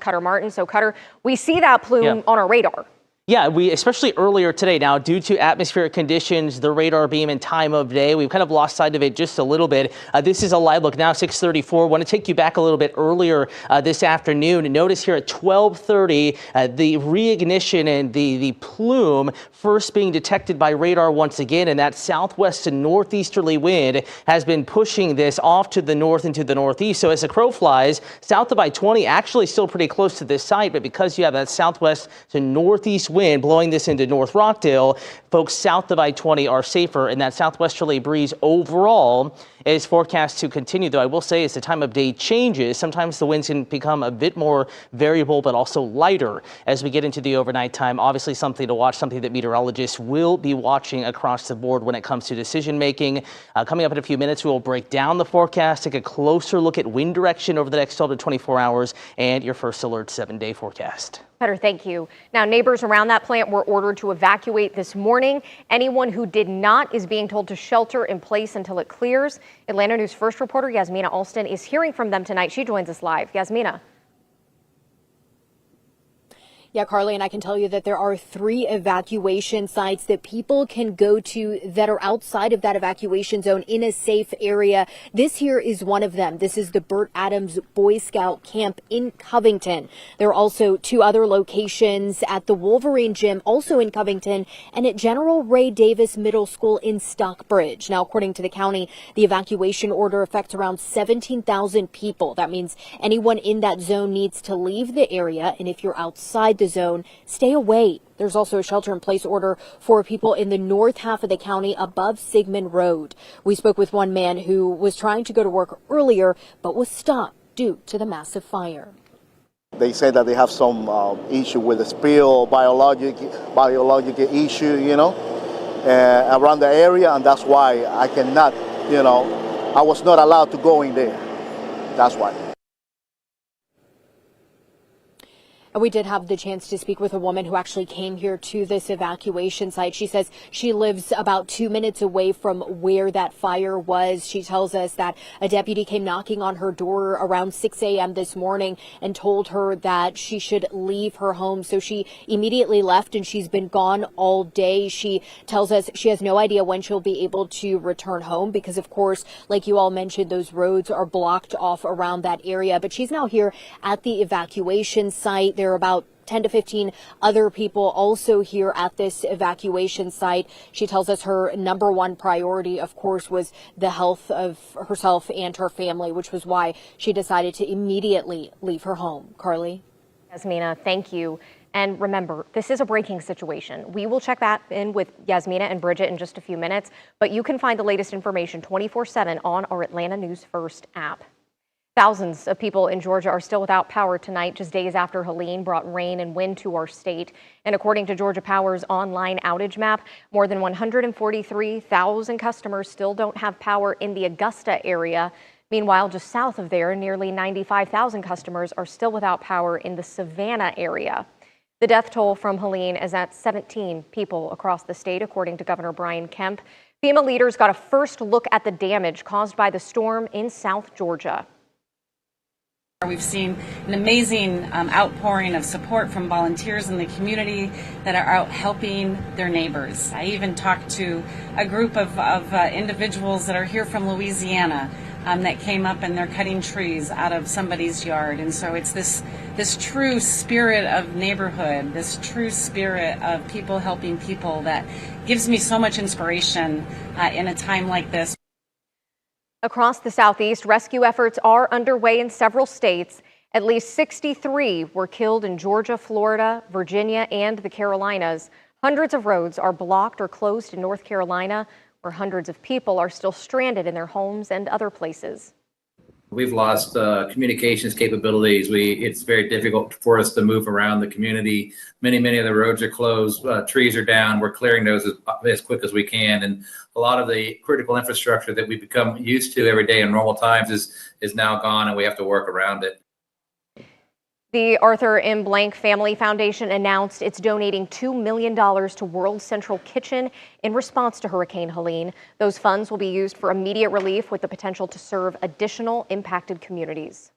Cutter Martin. So Cutter, we see that plume on our radar. Yeah, especially earlier today. Now, due to atmospheric conditions, the radar beam and time of day, we've kind of lost sight of it just a little bit. This is a live look now, 6:34. Want to take you back a little bit earlier this afternoon. Notice here at 12:30, the reignition and the plume first being detected by radar once again, and that southwest to northeasterly wind has been pushing this off to the north and to the northeast. So as the crow flies, south of I-20, actually still pretty close to this site, but because you have that southwest to northeast wind blowing this into North Rockdale, folks south of I-20 are safer, and that southwesterly breeze overall is forecast to continue. Though I will say as the time of day changes, sometimes the winds can become a bit more variable, but also lighter as we get into the overnight time. Obviously something to watch, something that meteorologists will be watching across the board when it comes to decision making. Coming up in a few minutes, we will break down the forecast, take a closer look at wind direction over the next 12 to 24 hours, and your first alert 7-day forecast. Cutter, thank you. Now, neighbors around that plant were ordered to evacuate this morning. Anyone who did not is being told to shelter in place until it clears. Atlanta News First reporter Yasmina Alston is hearing from them tonight. She joins us live. Yasmina. Yeah, Carly, and I can tell you that there are 3 evacuation sites that people can go to that are outside of that evacuation zone in a safe area. This here is one of them. This is the Burt Adams Boy Scout Camp in Covington. There are also 2 other locations at the Wolverine Gym, also in Covington, and at General Ray Davis Middle School in Stockbridge. Now, according to the county, the evacuation order affects around 17,000 people. That means anyone in that zone needs to leave the area, and if you're outside the zone, stay away. There's also a shelter-in-place order for people in the north half of the county above Sigmund Road. We spoke with one man who was trying to go to work earlier, but was stopped due to the massive fire. They say that they have some issue with the spill, biological issue, around the area, and that's why I cannot, I was not allowed to go in there. That's why. We did have the chance to speak with a woman who actually came here to this evacuation site. She says she lives about 2 minutes away from where that fire was. She tells us that a deputy came knocking on her door around 6 a.m. this morning and told her that she should leave her home. So she immediately left, and she's been gone all day. She tells us she has no idea when she'll be able to return home because, of course, like you all mentioned, those roads are blocked off around that area. But she's now here at the evacuation site. There are about 10 to 15 other people also here at this evacuation site. She tells us her number one priority, of course, was the health of herself and her family, which was why she decided to immediately leave her home. Carly? Yasmina, thank you. And remember, this is a breaking situation. We will check that in with Yasmina and Bridget in just a few minutes, but you can find the latest information 24/7 on our Atlanta News First app. Thousands of people in Georgia are still without power tonight, just days after Helene brought rain and wind to our state. And according to Georgia Power's online outage map, more than 143,000 customers still don't have power in the Augusta area. Meanwhile, just south of there, nearly 95,000 customers are still without power in the Savannah area. The death toll from Helene is at 17 people across the state, according to Governor Brian Kemp. FEMA leaders got a first look at the damage caused by the storm in South Georgia. We've seen an amazing outpouring of support from volunteers in the community that are out helping their neighbors. I even talked to a group of individuals that are here from Louisiana that came up and they're cutting trees out of somebody's yard. And so it's this true spirit of neighborhood, this true spirit of people helping people that gives me so much inspiration in a time like this. Across the Southeast, rescue efforts are underway in several states. At least 63 were killed in Georgia, Florida, Virginia, and the Carolinas. Hundreds of roads are blocked or closed in North Carolina, where hundreds of people are still stranded in their homes and other places. We've lost communications capabilities. It's very difficult for us to move around the community. Many of the roads are closed. Trees are down. We're clearing those as quick as we can. And a lot of the critical infrastructure that we've become used to every day in normal times is now gone, and we have to work around it. The Arthur M. Blank Family Foundation announced it's donating $2 million to World Central Kitchen in response to Hurricane Helene. Those funds will be used for immediate relief with the potential to serve additional impacted communities.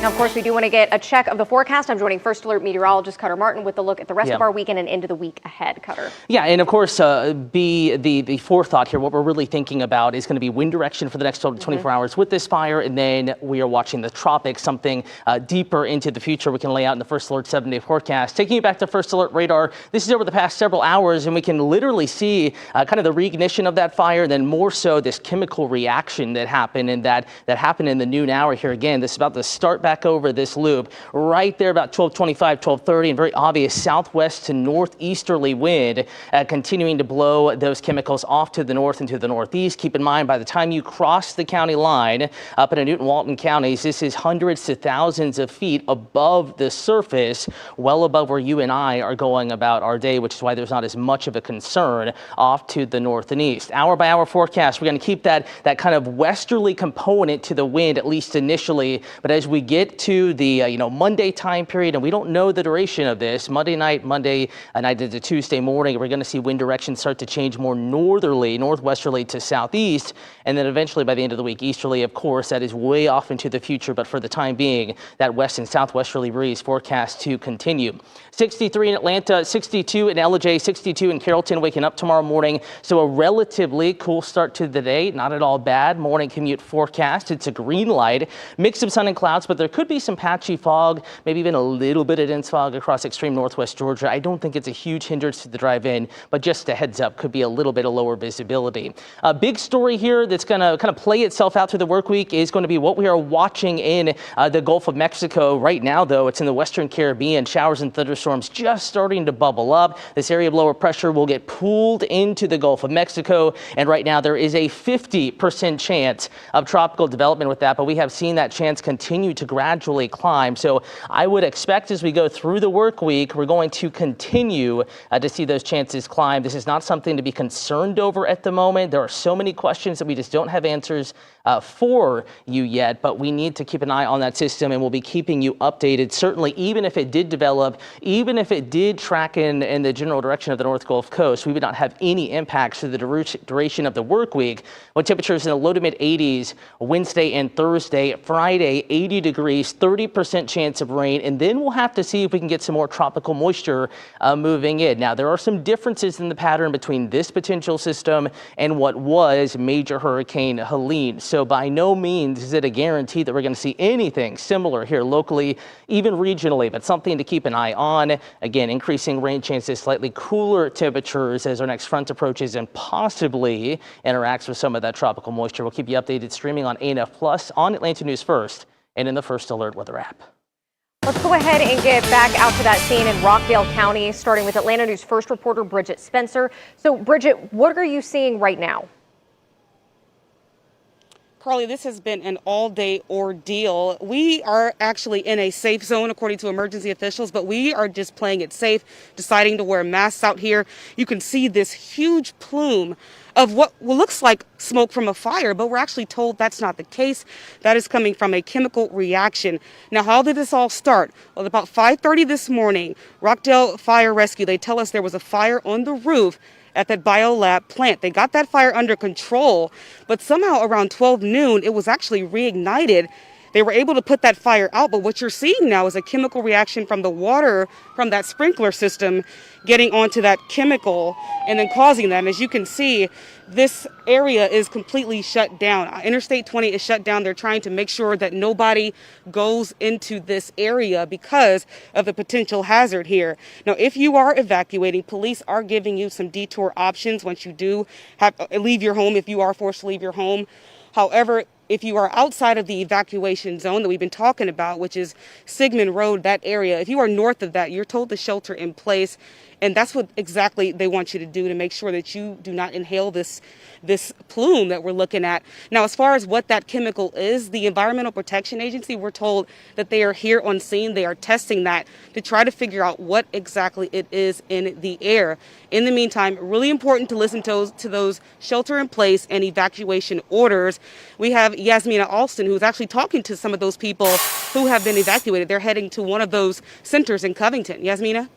Now, of course, we do want to get a check of the forecast. I'm joining First Alert meteorologist Cutter Martin with a look at the rest of our weekend and into the week ahead. Cutter. Yeah, and of course, the forethought here, what we're really thinking about is going to be wind direction for the next 12 to 24 hours with this fire, and then we are watching the tropics, something deeper into the future we can lay out in the First Alert 7-day forecast. Taking you back to First Alert radar, this is over the past several hours, and we can literally see kind of the reignition of that fire, and then more so this chemical reaction that happened, and that happened in the noon hour here. Again, this is about to start back over this loop right there about 12:25, 12:30, and very obvious southwest to northeasterly wind continuing to blow those chemicals off to the north and to the northeast. Keep in mind, by the time you cross the county line up in Newton Walton counties, this is hundreds to thousands of feet above the surface, well above where you and I are going about our day, which is why there's not as much of a concern off to the north and east. Hour by hour forecast, we're going to keep that kind of westerly component to the wind, at least initially, but as we get to the Monday time period, and we don't know the duration of this, Monday night into Tuesday morning, we're going to see wind direction start to change more northwesterly to southeast, and then eventually by the end of the week, easterly. Of course, that is way off into the future, but for the time being, that west and southwesterly breeze forecast to continue. 63 in Atlanta, 62 in LJ, 62 in Carrollton, waking up tomorrow morning. So a relatively cool start to the day, not at all bad. Morning commute forecast, it's a green light, mix of sun and clouds, but there could be some patchy fog, maybe even a little bit of dense fog across extreme northwest Georgia. I don't think it's a huge hindrance to the drive in, but just a heads up, could be a little bit of lower visibility. A big story here that's going to kind of play itself out through the work week is going to be what we are watching in the Gulf of Mexico. Right now, though, it's in the Western Caribbean. Showers and thunderstorms just starting to bubble up. This area of lower pressure will get pulled into the Gulf of Mexico, and right now there is a 50% chance of tropical development with that, but we have seen that chance continue to gradually climb. So I would expect as we go through the work week, we're going to continue to see those chances climb. This is not something to be concerned over at the moment. There are so many questions that we just don't have answers for you yet, but we need to keep an eye on that system, and we'll be keeping you updated. Certainly, even if it did develop, even if it did track in the general direction of the North Gulf Coast, we would not have any impacts to the duration of the work week, with temperatures in the low to mid 80s Wednesday and Thursday. Friday, 80 degrees, 30% chance of rain, and then we'll have to see if we can get some more tropical moisture moving in. Now, there are some differences in the pattern between this potential system and what was Major Hurricane Helene. So by no means is it a guarantee that we're going to see anything similar here locally, even regionally, but something to keep an eye on. Again, increasing rain chances, slightly cooler temperatures as our next front approaches and possibly interacts with some of that tropical moisture. We'll keep you updated streaming on ANF Plus, on Atlanta News First, and in the First Alert weather app. Let's go ahead and get back out to that scene in Rockdale County, starting with Atlanta News First reporter Bridget Spencer. So, Bridget, what are you seeing right now? Carly, this has been an all-day ordeal. We are actually in a safe zone, according to emergency officials, but we are just playing it safe, deciding to wear masks out here. You can see this huge plume of what looks like smoke from a fire, but we're actually told that's not the case. That is coming from a chemical reaction. Now, how did this all start? Well, about 5:30 this morning, Rockdale Fire Rescue, they tell us there was a fire on the roof at that biolab plant. They got that fire under control, but somehow around 12 noon, it was actually reignited. They were able to put that fire out, but what you're seeing now is a chemical reaction from the water from that sprinkler system getting onto that chemical and then causing that. And as you can see, this area is completely shut down. Interstate 20 is shut down. They're trying to make sure that nobody goes into this area because of the potential hazard here. Now, if you are evacuating, police are giving you some detour options once you do leave your home, if you are forced to leave your home. However, if you are outside of the evacuation zone that we've been talking about, which is Sigmund Road, that area, if you are north of that, you're told to shelter in place. And that's what exactly they want you to do to make sure that you do not inhale this plume that we're looking at. Now, as far as what that chemical is, the Environmental Protection Agency, we're told that they are here on scene. They are testing that to try to figure out what exactly it is in the air. In the meantime, really important to listen to those shelter in place and evacuation orders. We have Yasmina Alston, who's actually talking to some of those people who have been evacuated. They're heading to one of those centers in Covington. Yasmina?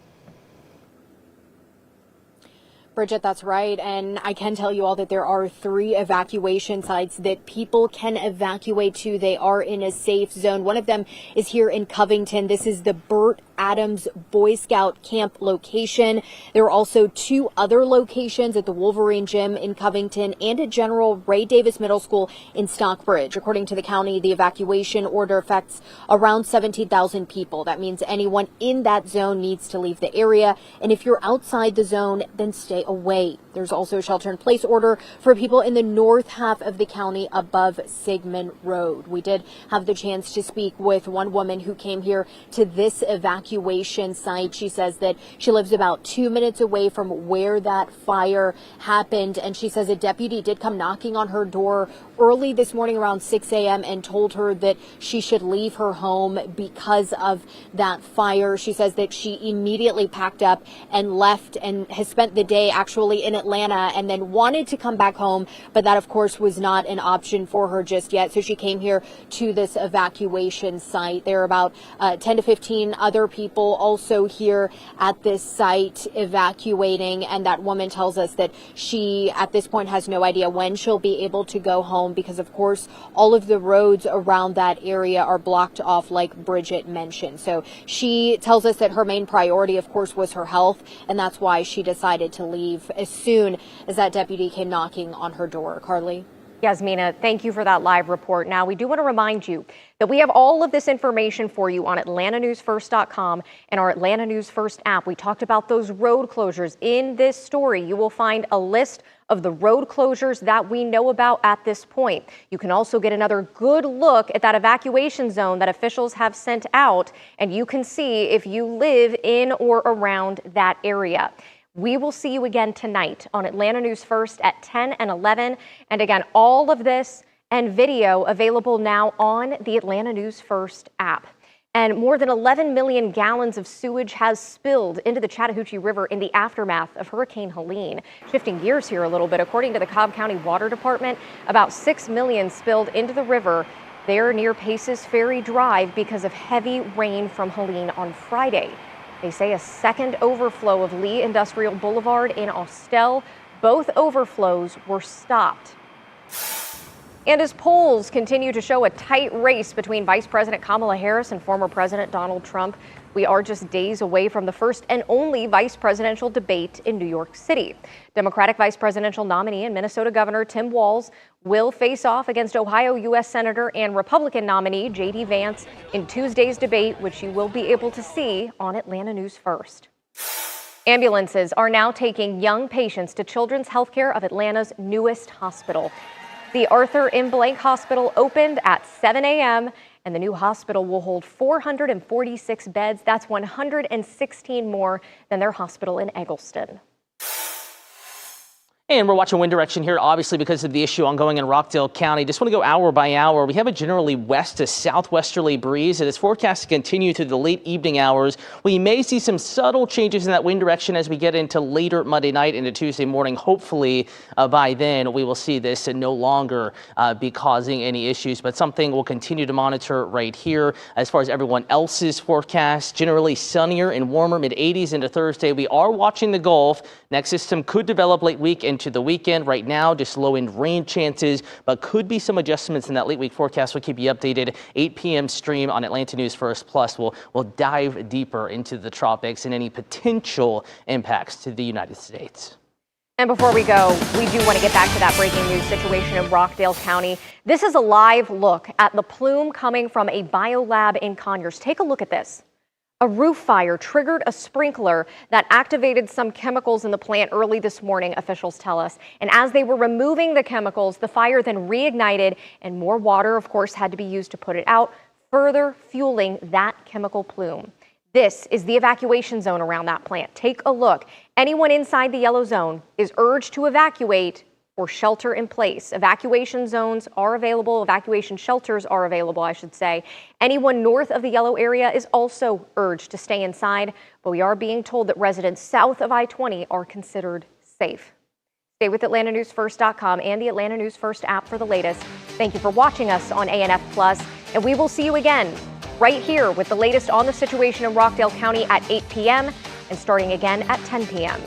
Bridget, that's right. And I can tell you all that there are 3 evacuation sites that people can evacuate to. They are in a safe zone. One of them is here in Covington. This is the Burt Adams Boy Scout camp location. There are also 2 other locations at the Wolverine Gym in Covington and at General Ray Davis Middle School in Stockbridge. According to the county, the evacuation order affects around 17,000 people. That means anyone in that zone needs to leave the area. And if you're outside the zone, then stay away. There's also a shelter-in-place order for people in the north half of the county above Sigmund Road. We did have the chance to speak with one woman who came here to this evacuation site. She says that she lives about 2 minutes away from where that fire happened, and she says a deputy did come knocking on her door early this morning around 6 a.m. and told her that she should leave her home because of that fire. She says that she immediately packed up and left and has spent the day actually in Atlanta and then wanted to come back home, but that of course was not an option for her just yet. So she came here to this evacuation site. There are about 10 to 15 other people also here at this site evacuating, and that woman tells us that she at this point has no idea when she'll be able to go home because of course all of the roads around that area are blocked off like Bridget mentioned. So she tells us that her main priority of course was her health, and that's why she decided to leave as soon as that deputy came knocking on her door. Carly? Yasmina, thank you for that live report. Now, we do want to remind you that we have all of this information for you on AtlantaNewsFirst.com and our Atlanta News First app. We talked about those road closures. In this story, you will find a list of the road closures that we know about at this point. You can also get another good look at that evacuation zone that officials have sent out, and you can see if you live in or around that area. We will see you again tonight on Atlanta News First at 10 and 11. And again, all of this and video available now on the Atlanta News First app. And more than 11 million gallons of sewage has spilled into the Chattahoochee River in the aftermath of Hurricane Helene. Shifting gears here a little bit, according to the Cobb County Water Department, about 6 million spilled into the river there near Paces Ferry Drive because of heavy rain from Helene on Friday. They say a second overflow of Lee Industrial Boulevard in Austell. Both overflows were stopped. And as polls continue to show a tight race between Vice President Kamala Harris and former President Donald Trump, we are just days away from the first and only vice presidential debate in New York City. Democratic vice presidential nominee and Minnesota Governor Tim Walz will face off against Ohio U.S. Senator and Republican nominee J.D. Vance in Tuesday's debate, which you will be able to see on Atlanta News First. Ambulances are now taking young patients to Children's Healthcare of Atlanta's newest hospital. The Arthur M. Blank Hospital opened at 7 a.m., and the new hospital will hold 446 beds. That's 116 more than their hospital in Eggleston. And we're watching wind direction here, obviously, because of the issue ongoing in Rockdale County. Just want to go hour by hour. We have a generally west to southwesterly breeze. It is forecast to continue through the late evening hours. We may see some subtle changes in that wind direction as we get into later Monday night into Tuesday morning. Hopefully, by then, we will see this and no longer be causing any issues. But something we'll continue to monitor right here. As far as everyone else's forecast, generally sunnier and warmer, mid-80s into Thursday. We are watching the Gulf. Next system could develop late week into the weekend. Right now, just low-end rain chances, but could be some adjustments in that late week forecast. We'll keep you updated. 8 p.m. stream on Atlanta News First Plus. We'll dive deeper into the tropics and any potential impacts to the United States. And before we go, we do want to get back to that breaking news situation in Rockdale County. This is a live look at the plume coming from a biolab in Conyers. Take a look at this. A roof fire triggered a sprinkler that activated some chemicals in the plant early this morning, officials tell us. And as they were removing the chemicals, the fire then reignited and more water, of course, had to be used to put it out, further fueling that chemical plume. This is the evacuation zone around that plant. Take a look. Anyone inside the yellow zone is urged to evacuate or shelter in place. Evacuation zones are available. Evacuation shelters are available, I should say. Anyone north of the yellow area is also urged to stay inside, but we are being told that residents south of I-20 are considered safe. Stay with AtlantaNewsFirst.com and the Atlanta News First app for the latest. Thank you for watching us on ANF Plus, and we will see you again right here with the latest on the situation in Rockdale County at 8 p.m. and starting again at 10 p.m.